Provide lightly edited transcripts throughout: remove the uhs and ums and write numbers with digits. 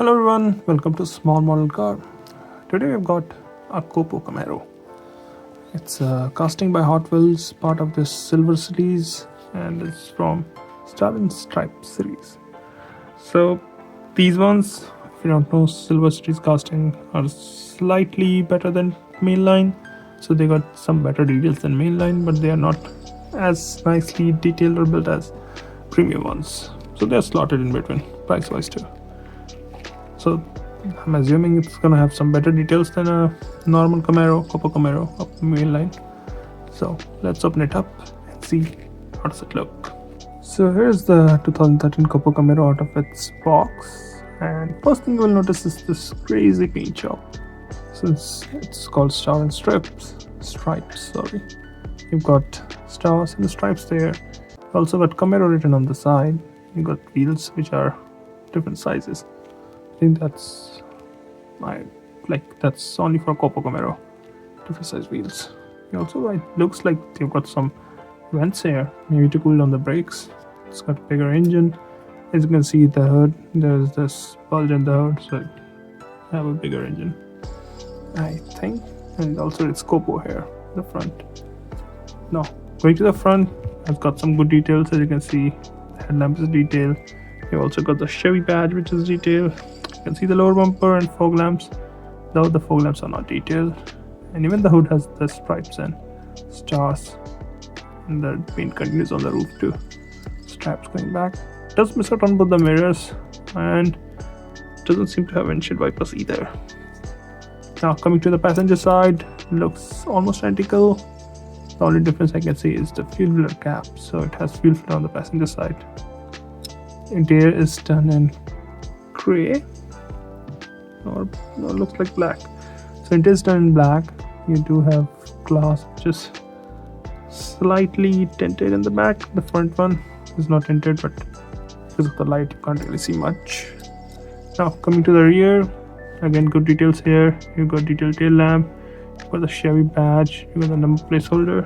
Hello everyone, welcome to Small Model Car. Today we've got a Copo Camaro. It's a casting by Hotwheels, part of this Silver series, and it's from Star and Stripe series. So these ones, if you don't know, Silver series casting are slightly better than mainline. So they got some better details than mainline, but they are not as nicely detailed or built as premium ones. So they're slotted in between, price-wise too. So I'm assuming it's gonna have some better details than a normal Camaro, Copo Camaro of mainline. So let's open it up and see how does it look. So here's the 2013 Copo Camaro out of its box, and first thing you will notice is this crazy paint job. Since it's called Star and Stripes, sorry. You've got stars and the stripes there. You also got Camaro written on the side. You got wheels which are different sizes. I think that's that's only for Copo Camaro, different size wheels. You also, it looks like they've got some vents here, maybe to cool down the brakes. It's got a bigger engine. As you can see, the hood, there's this bulge in the hood, so it have a bigger engine, I think. And also it's Copo here, the front. Now going to the front, I've got some good details. As you can see, the headlamp is detailed. You've also got the Chevy badge, which is detailed. You can see the lower bumper and fog lamps, though the fog lamps are not detailed. And even the hood has the stripes and stars, and the paint continues on the roof too. Straps going back. Does miss out on both the mirrors, and doesn't seem to have windshield wipers either. Now coming to the passenger side, looks almost identical. The only difference I can see is the fuel filler cap, so it has fuel filler on the passenger side. Interior is done in gray, or no, it looks like black. So it is done in black. You do have glass which is slightly tinted in the back. The front one is not tinted, but because of the light you can't really see much. Now coming to the rear, again good details here. You've got detailed tail lamp, you've got the Chevy badge, you've got the number placeholder,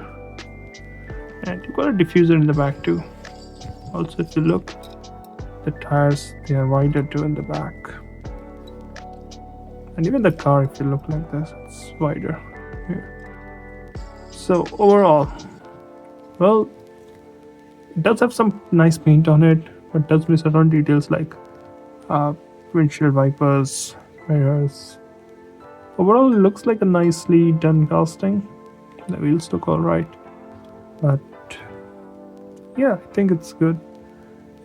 and you've got a diffuser in the back too. Also, if you look, the tires, they are wider too in the back. And even the car, if you look like this, it's wider here. So overall, well, it does have some nice paint on it, but does miss out on details like windshield wipers, mirrors. Overall, it looks like a nicely done casting. The wheels look alright, but yeah, I think it's good.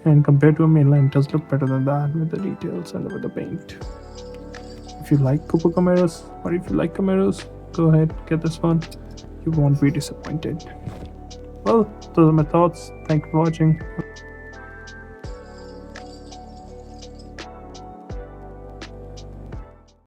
And compared to a mainline, it does look better than that with the details and with the paint. If you like Copo Camaros, or if you like Camaros, go ahead, get this one. You won't be disappointed. Well, those are my thoughts. Thank you for watching.